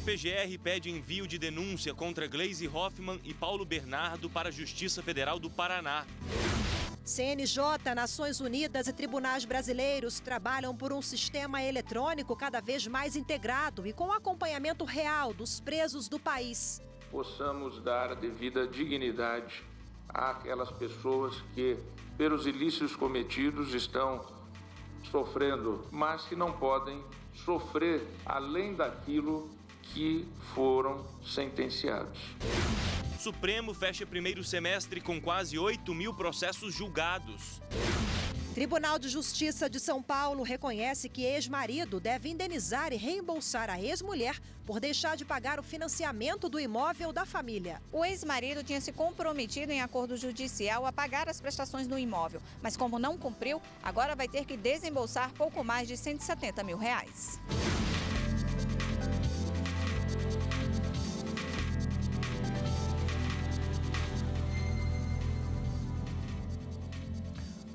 PGR pede envio de denúncia contra Gleisi Hoffmann e Paulo Bernardo para a Justiça Federal do Paraná. CNJ, Nações Unidas e tribunais brasileiros trabalham por um sistema eletrônico cada vez mais integrado e com acompanhamento real dos presos do país. Possamos dar a devida dignidade àquelas pessoas que, pelos ilícitos cometidos, estão sofrendo, mas que não podem sofrer além daquilo que foram sentenciados. Supremo fecha primeiro semestre com quase 8.000 processos julgados. Tribunal de Justiça de São Paulo reconhece que ex-marido deve indenizar e reembolsar a ex-mulher por deixar de pagar o financiamento do imóvel da família. O ex-marido tinha se comprometido em acordo judicial a pagar as prestações do imóvel, mas como não cumpriu, agora vai ter que desembolsar pouco mais de R$170 mil.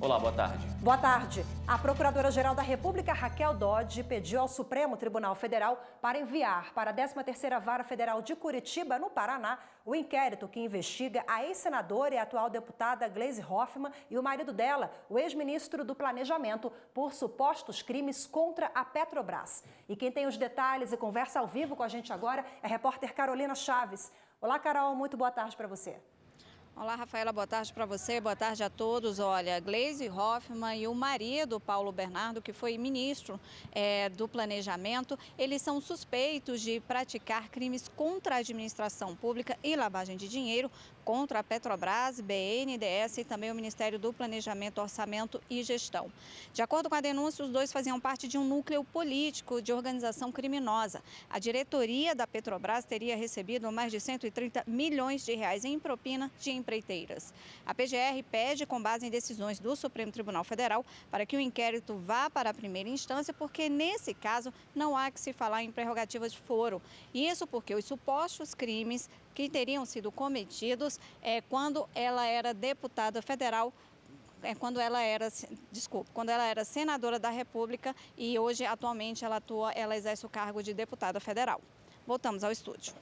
Olá, boa tarde. Boa tarde. A Procuradora-Geral da República, Raquel Dodge, pediu ao Supremo Tribunal Federal para enviar para a 13ª Vara Federal de Curitiba, no Paraná, o inquérito que investiga a ex-senadora e atual deputada Gleisi Hoffmann e o marido dela, o ex-ministro do Planejamento, por supostos crimes contra a Petrobras. E quem tem os detalhes e conversa ao vivo com a gente agora é a repórter Carolina Chaves. Olá, Carol, muito boa tarde para você. Olá, Rafaela, boa tarde para você, boa tarde a todos. Olha, Gleisi Hoffmann e o marido, Paulo Bernardo, que foi ministro do Planejamento, eles são suspeitos de praticar crimes contra a administração pública e lavagem de dinheiro contra a Petrobras, BNDES e também o Ministério do Planejamento, Orçamento e Gestão. De acordo com a denúncia, os dois faziam parte de um núcleo político de organização criminosa. A diretoria da Petrobras teria recebido mais de R$130 milhões em propina de empreiteiras. A PGR pede, com base em decisões do Supremo Tribunal Federal, para que o inquérito vá para a primeira instância, porque nesse caso não há que se falar em prerrogativas de foro. Isso porque os supostos crimes que teriam sido cometidos quando ela era deputada federal, quando ela era senadora da República e hoje, atualmente, ela exerce o cargo de deputada federal. Voltamos ao estúdio.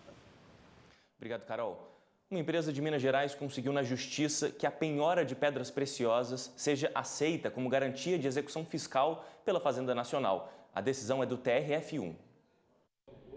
Obrigado, Carol. Uma empresa de Minas Gerais conseguiu na Justiça que a penhora de pedras preciosas seja aceita como garantia de execução fiscal pela Fazenda Nacional. A decisão é do TRF1.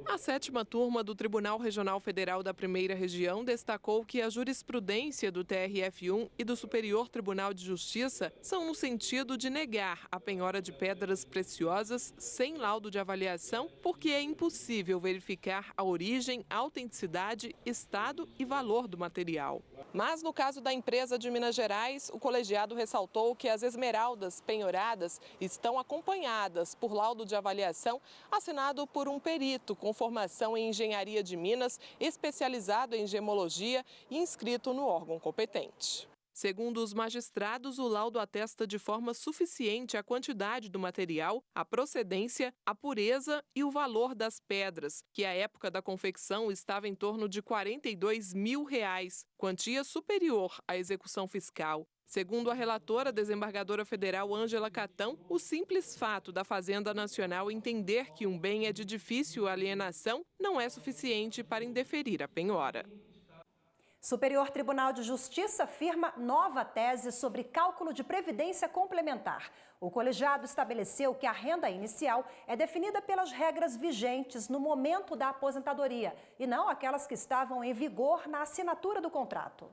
A 7ª turma do Tribunal Regional Federal da Primeira Região destacou que a jurisprudência do TRF1 e do Superior Tribunal de Justiça são no sentido de negar a penhora de pedras preciosas sem laudo de avaliação, porque é impossível verificar a origem, autenticidade, estado e valor do material. Mas no caso da empresa de Minas Gerais, o colegiado ressaltou que as esmeraldas penhoradas estão acompanhadas por laudo de avaliação assinado por um perito com formação em engenharia de Minas, especializado em gemologia e inscrito no órgão competente. Segundo os magistrados, o laudo atesta de forma suficiente a quantidade do material, a procedência, a pureza e o valor das pedras, que à época da confecção estava em torno de R$42 mil, quantia superior à execução fiscal. Segundo a relatora, desembargadora federal Ângela Catão, o simples fato da Fazenda Nacional entender que um bem é de difícil alienação não é suficiente para indeferir a penhora. Superior Tribunal de Justiça firma nova tese sobre cálculo de previdência complementar. O colegiado estabeleceu que a renda inicial é definida pelas regras vigentes no momento da aposentadoria e não aquelas que estavam em vigor na assinatura do contrato.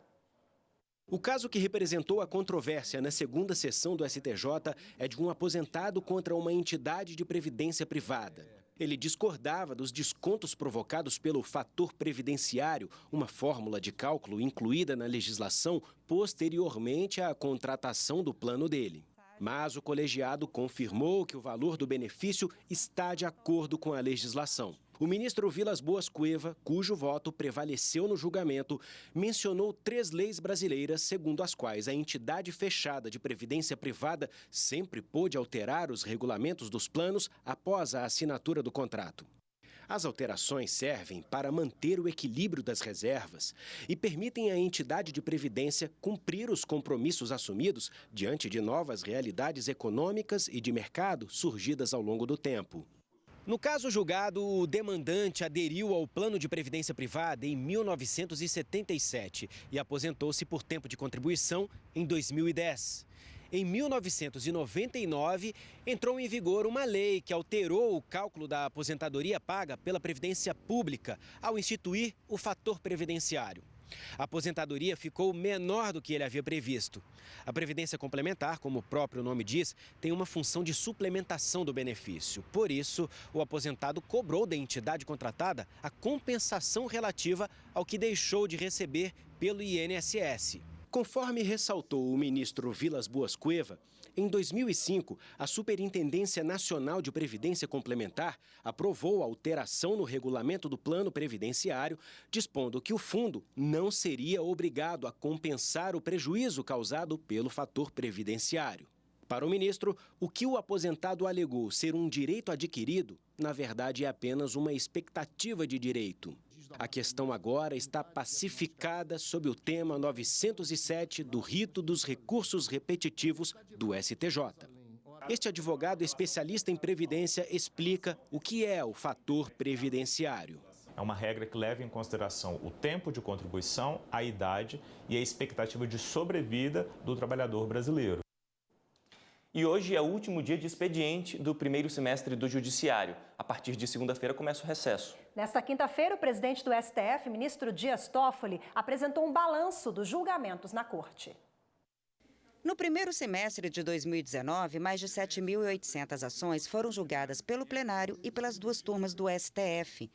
O caso que representou a controvérsia na segunda sessão do STJ é de um aposentado contra uma entidade de previdência privada. Ele discordava dos descontos provocados pelo fator previdenciário, uma fórmula de cálculo incluída na legislação posteriormente à contratação do plano dele. Mas o colegiado confirmou que o valor do benefício está de acordo com a legislação. O ministro Vilas Boas Cueva, cujo voto prevaleceu no julgamento, mencionou 3 leis brasileiras segundo as quais a entidade fechada de previdência privada sempre pôde alterar os regulamentos dos planos após a assinatura do contrato. As alterações servem para manter o equilíbrio das reservas e permitem à entidade de previdência cumprir os compromissos assumidos diante de novas realidades econômicas e de mercado surgidas ao longo do tempo. No caso julgado, o demandante aderiu ao plano de previdência privada em 1977 e aposentou-se por tempo de contribuição em 2010. Em 1999, entrou em vigor uma lei que alterou o cálculo da aposentadoria paga pela Previdência Pública ao instituir o fator previdenciário. A aposentadoria ficou menor do que ele havia previsto. A Previdência Complementar, como o próprio nome diz, tem uma função de suplementação do benefício. Por isso, o aposentado cobrou da entidade contratada a compensação relativa ao que deixou de receber pelo INSS. Conforme ressaltou o ministro Vilas Boas Cueva, em 2005, a Superintendência Nacional de Previdência Complementar aprovou a alteração no regulamento do plano previdenciário, dispondo que o fundo não seria obrigado a compensar o prejuízo causado pelo fator previdenciário. Para o ministro, o que o aposentado alegou ser um direito adquirido, na verdade, é apenas uma expectativa de direito. A questão agora está pacificada sob o tema 907 do rito dos recursos repetitivos do STJ. Este advogado especialista em previdência explica o que é o fator previdenciário. É uma regra que leva em consideração o tempo de contribuição, a idade e a expectativa de sobrevida do trabalhador brasileiro. E hoje é o último dia de expediente do primeiro semestre do Judiciário. A partir de segunda-feira começa o recesso. Nesta quinta-feira, o presidente do STF, ministro Dias Toffoli, apresentou um balanço dos julgamentos na Corte. No primeiro semestre de 2019, mais de 7.800 ações foram julgadas pelo plenário e pelas duas turmas do STF.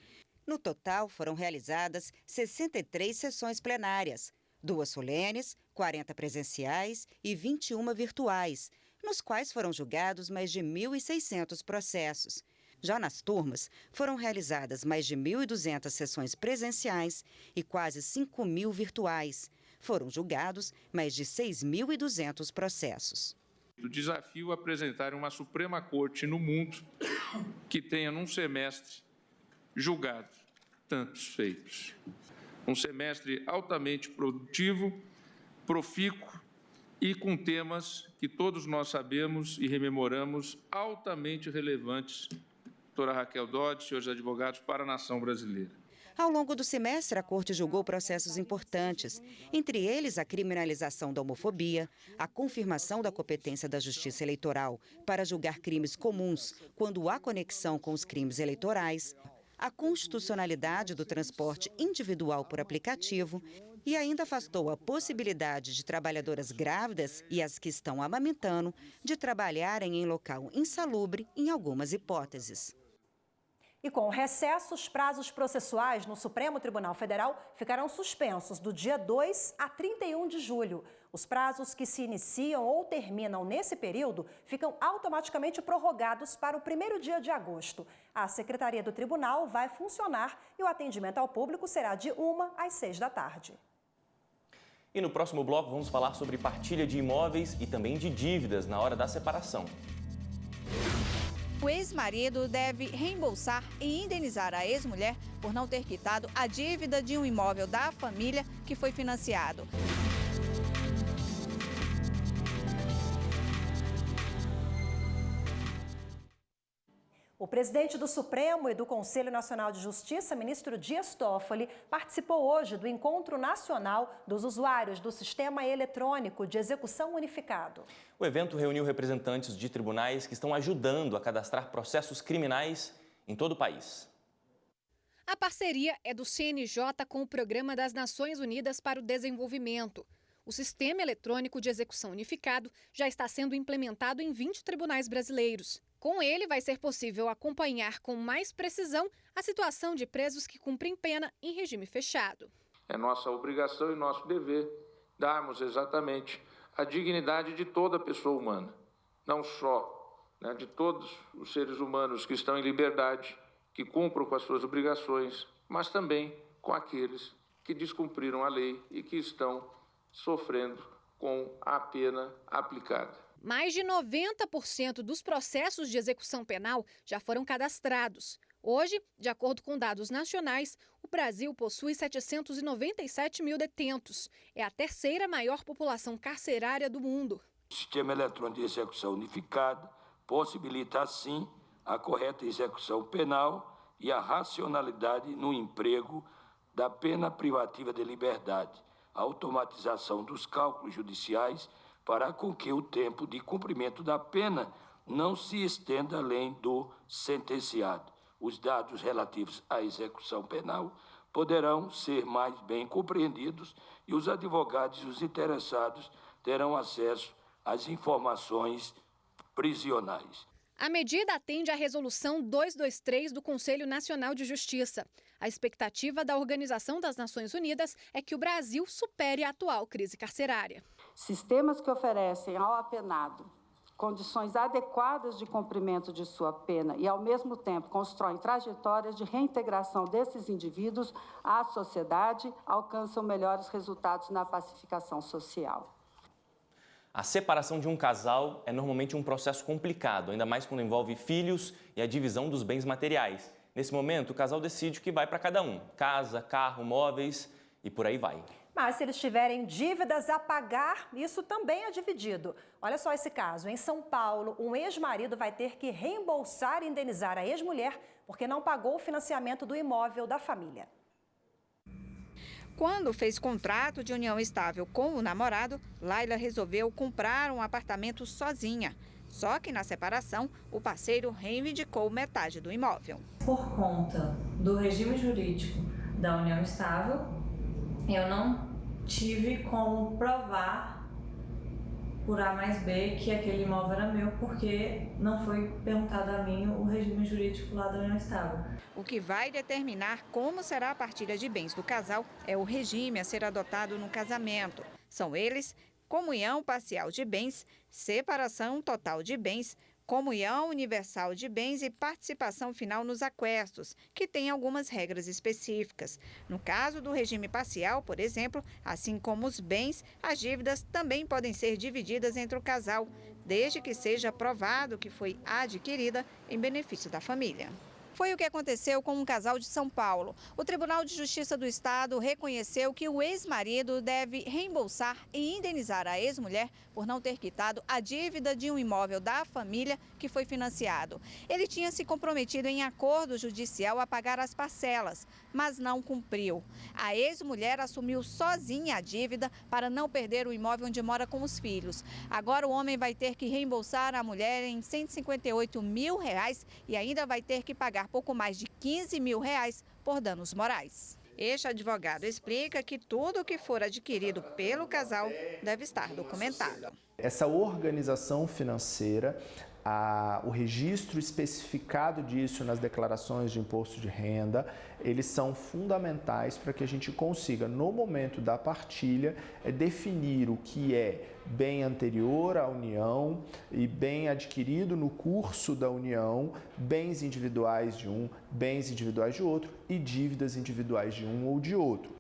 No total, foram realizadas 63 sessões plenárias, 2 solenes, 40 presenciais e 21 virtuais, nos quais foram julgados mais de 1.600 processos. Já nas turmas, foram realizadas mais de 1.200 sessões presenciais e quase 5.000 virtuais. Foram julgados mais de 6.200 processos. O desafio é apresentar uma Suprema Corte no mundo que tenha, num semestre, julgado tantos feitos. Um semestre altamente produtivo, profícuo e com temas que todos nós sabemos e rememoramos altamente relevantes, doutora Raquel Dodge, senhores advogados, para a nação brasileira. Ao longo do semestre, a Corte julgou processos importantes, entre eles a criminalização da homofobia, a confirmação da competência da Justiça Eleitoral para julgar crimes comuns quando há conexão com os crimes eleitorais, a constitucionalidade do transporte individual por aplicativo e ainda afastou a possibilidade de trabalhadoras grávidas e as que estão amamentando de trabalharem em local insalubre em algumas hipóteses. E com o recesso, os prazos processuais no Supremo Tribunal Federal ficarão suspensos do dia 2 a 31 de julho. Os prazos que se iniciam ou terminam nesse período ficam automaticamente prorrogados para o primeiro dia de agosto. A Secretaria do Tribunal vai funcionar e o atendimento ao público será de 1 às 6 da tarde. E no próximo bloco vamos falar sobre partilha de imóveis e também de dívidas na hora da separação. O ex-marido deve reembolsar e indenizar a ex-mulher por não ter quitado a dívida de um imóvel da família que foi financiado. O presidente do Supremo e do Conselho Nacional de Justiça, ministro Dias Toffoli, participou hoje do Encontro Nacional dos Usuários do Sistema Eletrônico de Execução Unificado. O evento reuniu representantes de tribunais que estão ajudando a cadastrar processos criminais em todo o país. A parceria é do CNJ com o Programa das Nações Unidas para o Desenvolvimento. O Sistema Eletrônico de Execução Unificado já está sendo implementado em 20 tribunais brasileiros. Com ele, vai ser possível acompanhar com mais precisão a situação de presos que cumprem pena em regime fechado. É nossa obrigação e nosso dever darmos exatamente a dignidade de toda pessoa humana, não só de todos os seres humanos que estão em liberdade, que cumpram com as suas obrigações, mas também com aqueles que descumpriram a lei e que estão sofrendo com a pena aplicada. Mais de 90% dos processos de execução penal já foram cadastrados. Hoje, de acordo com dados nacionais, o Brasil possui 797 mil detentos. É a terceira maior população carcerária do mundo. O Sistema Eletrônico de Execução Unificado possibilita, assim, a correta execução penal e a racionalidade no emprego da pena privativa de liberdade, a automatização dos cálculos judiciais para com que o tempo de cumprimento da pena não se estenda além do sentenciado. Os dados relativos à execução penal poderão ser mais bem compreendidos e os advogados e os interessados terão acesso às informações prisionais. A medida atende à Resolução 223 do Conselho Nacional de Justiça. A expectativa da Organização das Nações Unidas é que o Brasil supere a atual crise carcerária. Sistemas que oferecem ao apenado condições adequadas de cumprimento de sua pena e, ao mesmo tempo, constroem trajetórias de reintegração desses indivíduos à sociedade, alcançam melhores resultados na pacificação social. A separação de um casal é normalmente um processo complicado, ainda mais quando envolve filhos e a divisão dos bens materiais. Nesse momento, o casal decide o que vai para cada um: casa, carro, móveis e por aí vai. Mas se eles tiverem dívidas a pagar, isso também é dividido. Olha só esse caso. Em São Paulo, um ex-marido vai ter que reembolsar e indenizar a ex-mulher porque não pagou o financiamento do imóvel da família. Quando fez contrato de união estável com o namorado, Laila resolveu comprar um apartamento sozinha. Só que na separação, o parceiro reivindicou metade do imóvel. Por conta do regime jurídico da união estável, eu não tive como provar por A mais B que aquele imóvel era meu, porque não foi perguntado a mim o regime jurídico lá da união estável. O que vai determinar como será a partilha de bens do casal é o regime a ser adotado no casamento. São eles: comunhão parcial de bens, separação total de bens, comunhão universal de bens e participação final nos aquestos, que tem algumas regras específicas. No caso do regime parcial, por exemplo, assim como os bens, as dívidas também podem ser divididas entre o casal, desde que seja provado que foi adquirida em benefício da família. Foi o que aconteceu com um casal de São Paulo. O Tribunal de Justiça do Estado reconheceu que o ex-marido deve reembolsar e indenizar a ex-mulher por não ter quitado a dívida de um imóvel da família que foi financiado. Ele tinha se comprometido em acordo judicial a pagar as parcelas, mas não cumpriu. A ex-mulher assumiu sozinha a dívida para não perder o imóvel onde mora com os filhos. Agora o homem vai ter que reembolsar a mulher em R$ 158 mil e ainda vai ter que pagar pouco mais de R$ 15 mil por danos morais. Este advogado explica que tudo o que for adquirido pelo casal deve estar documentado. Essa organização financeira, o registro especificado disso nas declarações de imposto de renda, eles são fundamentais para que a gente consiga, no momento da partilha, definir o que é bem anterior à união e bem adquirido no curso da união, bens individuais de um, bens individuais de outro e dívidas individuais de um ou de outro.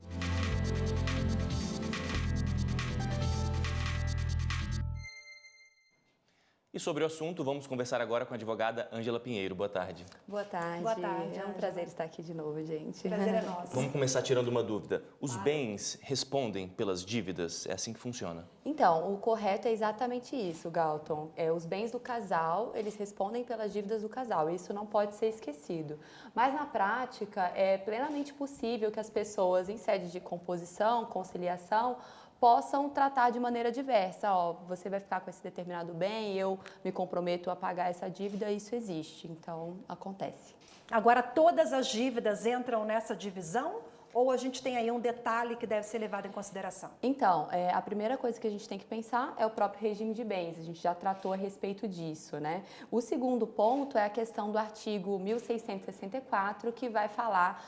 E sobre o assunto, vamos conversar agora com a advogada Ângela Pinheiro. Boa tarde. Boa tarde. Boa tarde. É um prazer estar aqui de novo, gente. Prazer é nosso. Vamos começar tirando uma dúvida. Os bens respondem pelas dívidas? É assim que funciona? Então, o correto é exatamente isso, Galton. Os bens do casal, eles respondem pelas dívidas do casal. Isso não pode ser esquecido. Mas, na prática, é plenamente possível que as pessoas, em sede de composição, conciliação, possam tratar de maneira diversa. Você vai ficar com esse determinado bem, eu me comprometo a pagar essa dívida, isso existe, então acontece. Agora, todas as dívidas entram nessa divisão ou a gente tem aí um detalhe que deve ser levado em consideração? Então, a primeira coisa que a gente tem que pensar é o próprio regime de bens, a gente já tratou a respeito disso, né? O segundo ponto é a questão do artigo 1664, que vai falar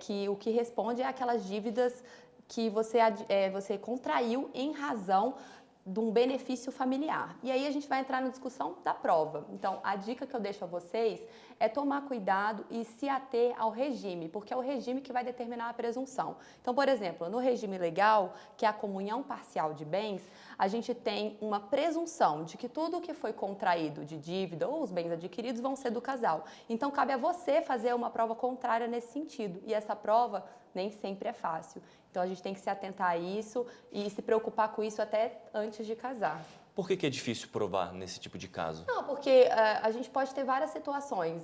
que o que responde é aquelas dívidas que você contraiu em razão de um benefício familiar. E aí a gente vai entrar na discussão da prova. Então, a dica que eu deixo a vocês é tomar cuidado e se ater ao regime, porque é o regime que vai determinar a presunção. Então, por exemplo, no regime legal, que é a comunhão parcial de bens, a gente tem uma presunção de que tudo o que foi contraído de dívida ou os bens adquiridos vão ser do casal. Então, cabe a você fazer uma prova contrária nesse sentido. E essa prova nem sempre é fácil. Então, a gente tem que se atentar a isso e se preocupar com isso até antes de casar. Por que é difícil provar nesse tipo de caso? Não, porque a gente pode ter várias situações.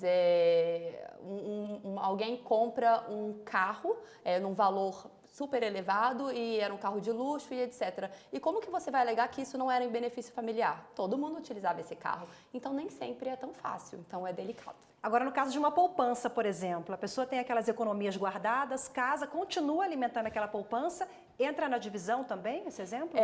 Alguém compra um carro num valor super elevado e era um carro de luxo e etc. E como que você vai alegar que isso não era em benefício familiar? Todo mundo utilizava esse carro. Então, nem sempre é tão fácil. Então, é delicado. Agora, no caso de uma poupança, por exemplo, a pessoa tem aquelas economias guardadas, casa, continua alimentando aquela poupança, entra na divisão também, esse exemplo?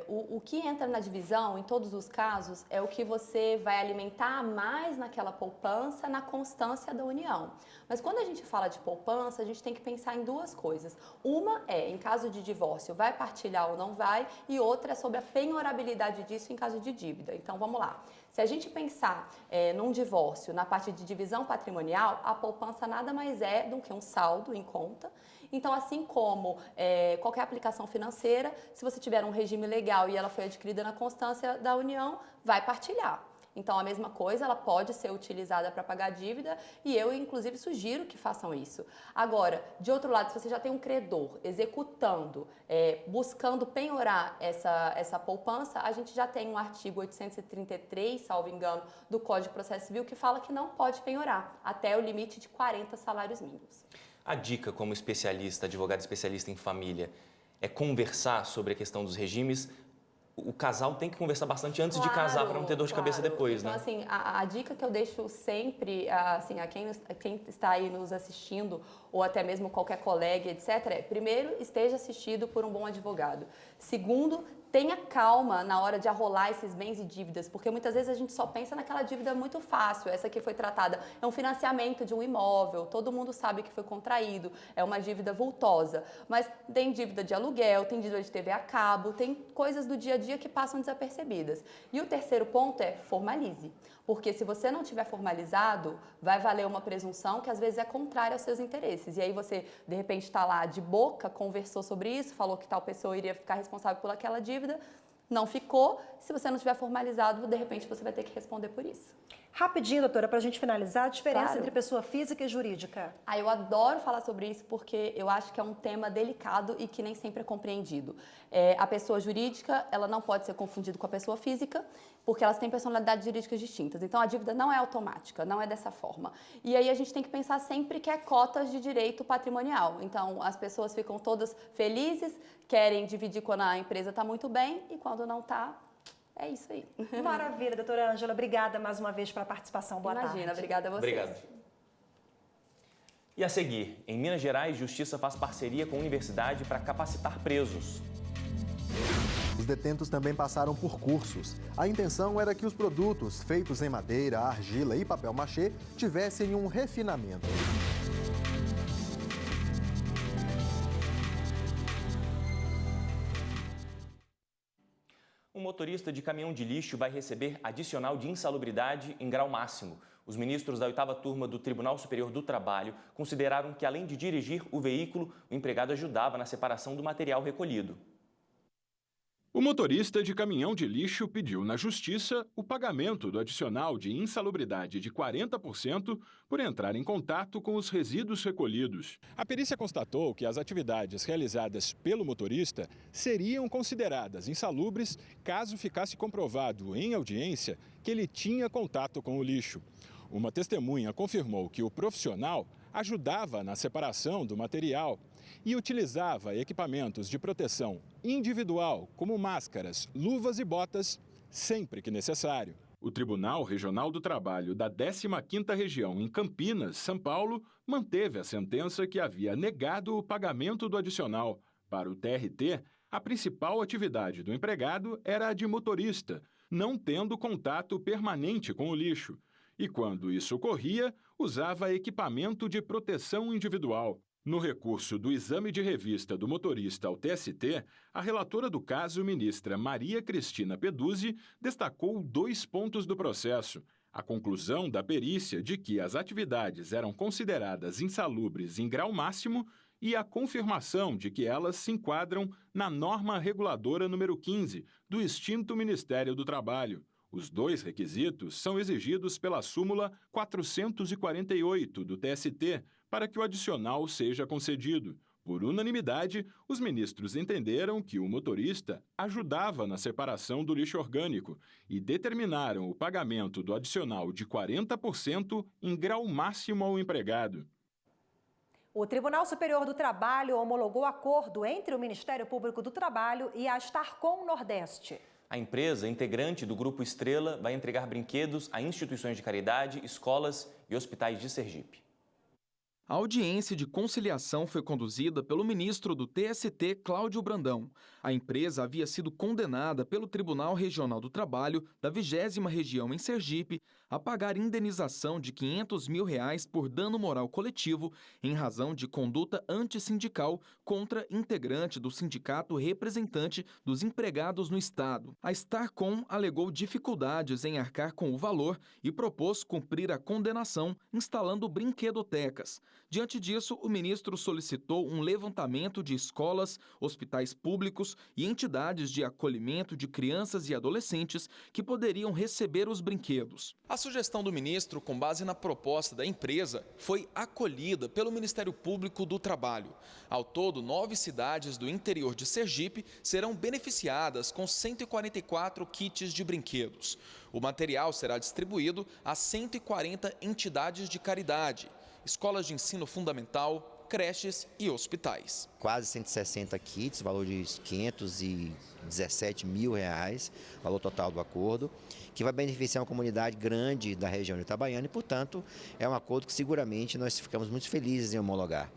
O que entra na divisão, em todos os casos, é o que você vai alimentar mais naquela poupança, na constância da união. Mas quando a gente fala de poupança, a gente tem que pensar em duas coisas. Uma é, em caso de divórcio, vai partilhar ou não vai, e outra é sobre a penhorabilidade disso em caso de dívida. Então, vamos lá. Se a gente pensar num divórcio, na parte de divisão patrimonial, a poupança nada mais é do que um saldo em conta. Então, assim como qualquer aplicação financeira, se você tiver um regime legal e ela foi adquirida na constância da união, vai partilhar. Então, a mesma coisa, ela pode ser utilizada para pagar a dívida e eu, inclusive, sugiro que façam isso. Agora, de outro lado, se você já tem um credor executando, buscando penhorar essa poupança, a gente já tem um artigo 833, salvo engano, do Código de Processo Civil que fala que não pode penhorar até o limite de 40 salários mínimos. A dica como especialista, advogado especialista em família, é conversar sobre a questão dos regimes. O casal tem que conversar bastante antes de casar para não ter dor de cabeça depois, então, né? Assim, a dica que eu deixo sempre, assim, a quem está aí nos assistindo, ou até mesmo qualquer colega, etc., é, primeiro, esteja assistido por um bom advogado. Segundo, tenha calma na hora de arrolar esses bens e dívidas, porque muitas vezes a gente só pensa naquela dívida muito fácil, essa que foi tratada, é um financiamento de um imóvel, todo mundo sabe que foi contraído, é uma dívida vultosa, mas tem dívida de aluguel, tem dívida de TV a cabo, tem coisas do dia a dia que passam desapercebidas. E o terceiro ponto é formalize, porque se você não tiver formalizado, vai valer uma presunção que às vezes é contrária aos seus interesses, e aí você, de repente, está lá de boca, conversou sobre isso, falou que tal pessoa iria ficar responsável por aquela dívida, não ficou. Se você não tiver formalizado, de repente você vai ter que responder por isso. Rapidinho, doutora, para a gente finalizar, a diferença Claro. entre pessoa física e jurídica. Eu adoro falar sobre isso porque eu acho que é um tema delicado e que nem sempre é compreendido. A pessoa jurídica, ela não pode ser confundida com a pessoa física, porque elas têm personalidades jurídicas distintas. Então, a dívida não é automática, não é dessa forma. E aí a gente tem que pensar sempre que é cotas de direito patrimonial. Então, as pessoas ficam todas felizes, querem dividir quando a empresa está muito bem e quando não está, é isso aí. Maravilha, doutora Ângela. Obrigada mais uma vez pela participação. Boa tarde. Imagina, obrigada a vocês. Obrigado. E a seguir, em Minas Gerais, Justiça faz parceria com a universidade para capacitar presos. Os detentos também passaram por cursos. A intenção era que os produtos feitos em madeira, argila e papel machê tivessem um refinamento. Um motorista de caminhão de lixo vai receber adicional de insalubridade em grau máximo. Os ministros da 8ª turma do Tribunal Superior do Trabalho consideraram que, além de dirigir o veículo, o empregado ajudava na separação do material recolhido. O motorista de caminhão de lixo pediu na Justiça o pagamento do adicional de insalubridade de 40% por entrar em contato com os resíduos recolhidos. A perícia constatou que as atividades realizadas pelo motorista seriam consideradas insalubres caso ficasse comprovado em audiência que ele tinha contato com o lixo. Uma testemunha confirmou que o profissional ajudava na separação do material e utilizava equipamentos de proteção individual, como máscaras, luvas e botas, sempre que necessário. O Tribunal Regional do Trabalho da 15ª Região em Campinas, São Paulo, manteve a sentença que havia negado o pagamento do adicional. Para o TRT, a principal atividade do empregado era a de motorista, não tendo contato permanente com o lixo. E quando isso ocorria, usava equipamento de proteção individual. No recurso do exame de revista do motorista ao TST, a relatora do caso, ministra Maria Cristina Peduzzi, destacou 2 pontos do processo: a conclusão da perícia de que as atividades eram consideradas insalubres em grau máximo e a confirmação de que elas se enquadram na norma reguladora número 15 do extinto Ministério do Trabalho. Os 2 requisitos são exigidos pela súmula 448 do TST, para que o adicional seja concedido. Por unanimidade, os ministros entenderam que o motorista ajudava na separação do lixo orgânico e determinaram o pagamento do adicional de 40% em grau máximo ao empregado. O Tribunal Superior do Trabalho homologou acordo entre o Ministério Público do Trabalho e a Starcom Nordeste. A empresa, integrante do Grupo Estrela, vai entregar brinquedos a instituições de caridade, escolas e hospitais de Sergipe. A audiência de conciliação foi conduzida pelo ministro do TST, Cláudio Brandão. A empresa havia sido condenada pelo Tribunal Regional do Trabalho da 20ª Região em Sergipe a pagar indenização de R$ 500 mil por dano moral coletivo em razão de conduta antissindical contra integrante do sindicato representante dos empregados no Estado. A Starcom alegou dificuldades em arcar com o valor e propôs cumprir a condenação instalando brinquedotecas. Diante disso, o ministro solicitou um levantamento de escolas, hospitais públicos e entidades de acolhimento de crianças e adolescentes que poderiam receber os brinquedos. A sugestão do ministro, com base na proposta da empresa, foi acolhida pelo Ministério Público do Trabalho. Ao todo, 9 cidades do interior de Sergipe serão beneficiadas com 144 kits de brinquedos. O material será distribuído a 140 entidades de caridade, escolas de ensino fundamental, creches e hospitais. Quase 160 kits, valor de R$ 517 mil, valor total do acordo, que vai beneficiar uma comunidade grande da região de Itabaiana e, portanto, é um acordo que seguramente nós ficamos muito felizes em homologar.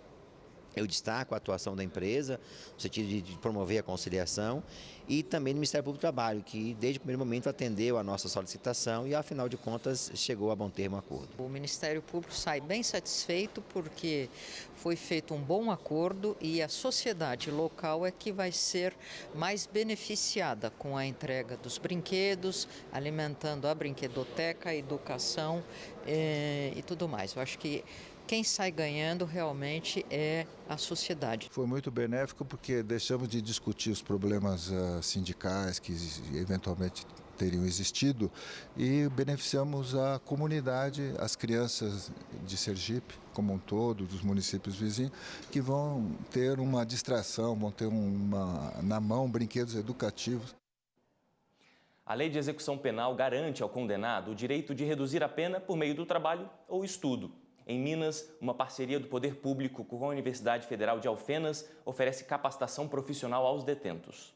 Eu destaco a atuação da empresa, no sentido de promover a conciliação, e também do Ministério Público do Trabalho, que desde o primeiro momento atendeu a nossa solicitação e, afinal de contas, chegou a bom termo o acordo. O Ministério Público sai bem satisfeito porque foi feito um bom acordo e a sociedade local é que vai ser mais beneficiada com a entrega dos brinquedos, alimentando a brinquedoteca, a educação e tudo mais. Eu acho que quem sai ganhando realmente é a sociedade. Foi muito benéfico porque deixamos de discutir os problemas sindicais que eventualmente teriam existido e beneficiamos a comunidade, as crianças de Sergipe como um todo, dos municípios vizinhos, que vão ter uma distração, vão ter na mão brinquedos educativos. A Lei de Execução Penal garante ao condenado o direito de reduzir a pena por meio do trabalho ou estudo. Em Minas, uma parceria do Poder Público com a Universidade Federal de Alfenas oferece capacitação profissional aos detentos.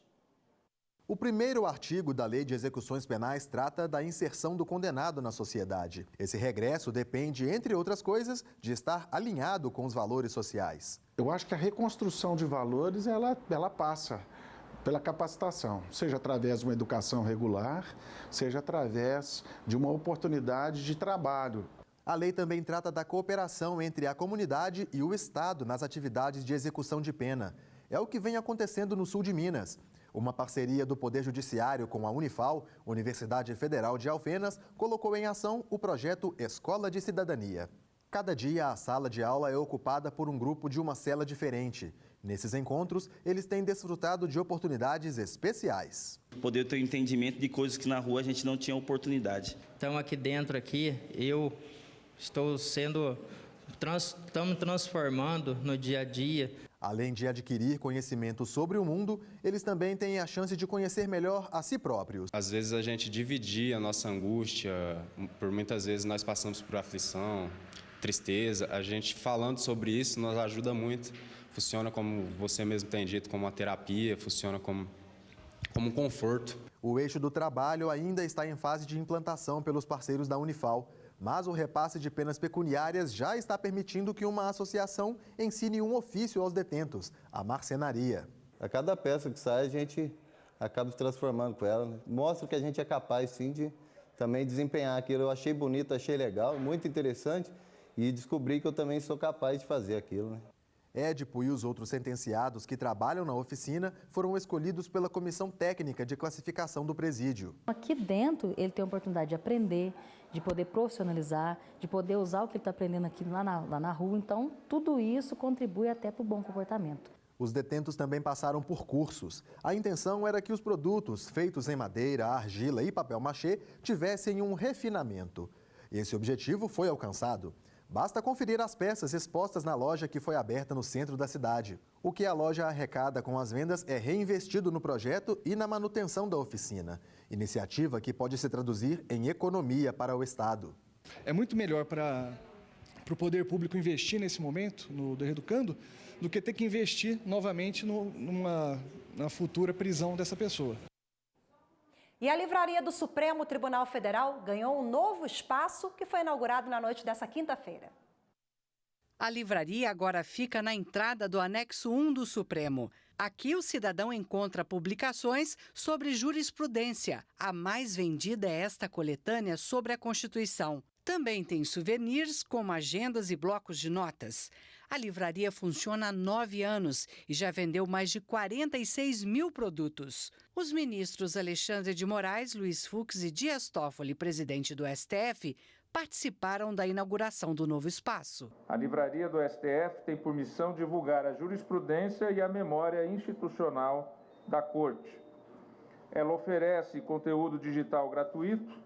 O primeiro artigo da Lei de Execuções Penais trata da inserção do condenado na sociedade. Esse regresso depende, entre outras coisas, de estar alinhado com os valores sociais. Eu acho que a reconstrução de valores, ela passa pela capacitação, seja através de uma educação regular, seja através de uma oportunidade de trabalho. A lei também trata da cooperação entre a comunidade e o Estado nas atividades de execução de pena. É o que vem acontecendo no sul de Minas. Uma parceria do Poder Judiciário com a Unifal, Universidade Federal de Alfenas, colocou em ação o projeto Escola de Cidadania. Cada dia, a sala de aula é ocupada por um grupo de uma cela diferente. Nesses encontros, eles têm desfrutado de oportunidades especiais. Poder ter um entendimento de coisas que na rua a gente não tinha oportunidade. Então, aqui dentro, eu estamos transformando no dia a dia. Além de adquirir conhecimento sobre o mundo, eles também têm a chance de conhecer melhor a si próprios. Às vezes a gente dividir a nossa angústia, por muitas vezes nós passamos por aflição, tristeza. A gente falando sobre isso nos ajuda muito. Funciona, como você mesmo tem dito, como uma terapia, funciona como um conforto. O eixo do trabalho ainda está em fase de implantação pelos parceiros da Unifal. Mas o repasse de penas pecuniárias já está permitindo que uma associação ensine um ofício aos detentos, a marcenaria. A cada peça que sai, a gente acaba se transformando com ela, né? Mostra que a gente é capaz, sim, de também desempenhar aquilo. Eu achei bonito, achei legal, muito interessante e descobri que eu também sou capaz de fazer aquilo, né? Édipo e os outros sentenciados que trabalham na oficina foram escolhidos pela Comissão Técnica de Classificação do Presídio. Aqui dentro, ele tem a oportunidade de aprender, de poder profissionalizar, de poder usar o que ele está aprendendo aqui lá na rua. Então, tudo isso contribui até para o bom comportamento. Os detentos também passaram por cursos. A intenção era que os produtos feitos em madeira, argila e papel machê tivessem um refinamento. Esse objetivo foi alcançado. Basta conferir as peças expostas na loja que foi aberta no centro da cidade. O que a loja arrecada com as vendas é reinvestido no projeto e na manutenção da oficina. Iniciativa que pode se traduzir em economia para o Estado. É muito melhor para o poder público investir nesse momento, no Reeducando, do que ter que investir novamente na futura prisão dessa pessoa. E a Livraria do Supremo Tribunal Federal ganhou um novo espaço que foi inaugurado na noite dessa quinta-feira. A livraria agora fica na entrada do anexo 1 do Supremo. Aqui o cidadão encontra publicações sobre jurisprudência. A mais vendida é esta coletânea sobre a Constituição. Também tem souvenirs como agendas e blocos de notas. A livraria funciona há 9 anos e já vendeu mais de 46 mil produtos. Os ministros Alexandre de Moraes, Luiz Fux e Dias Toffoli, presidente do STF, participaram da inauguração do novo espaço. A livraria do STF tem por missão divulgar a jurisprudência e a memória institucional da Corte. Ela oferece conteúdo digital gratuito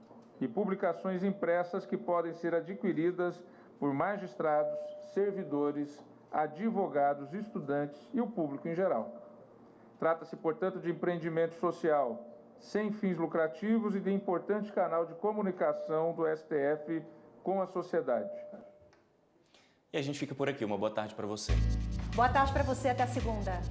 e publicações impressas que podem ser adquiridas por magistrados, servidores, advogados, estudantes e o público em geral. Trata-se, portanto, de empreendimento social sem fins lucrativos e de importante canal de comunicação do STF com a sociedade. E a gente fica por aqui. Uma boa tarde para você. Boa tarde para você, até segunda.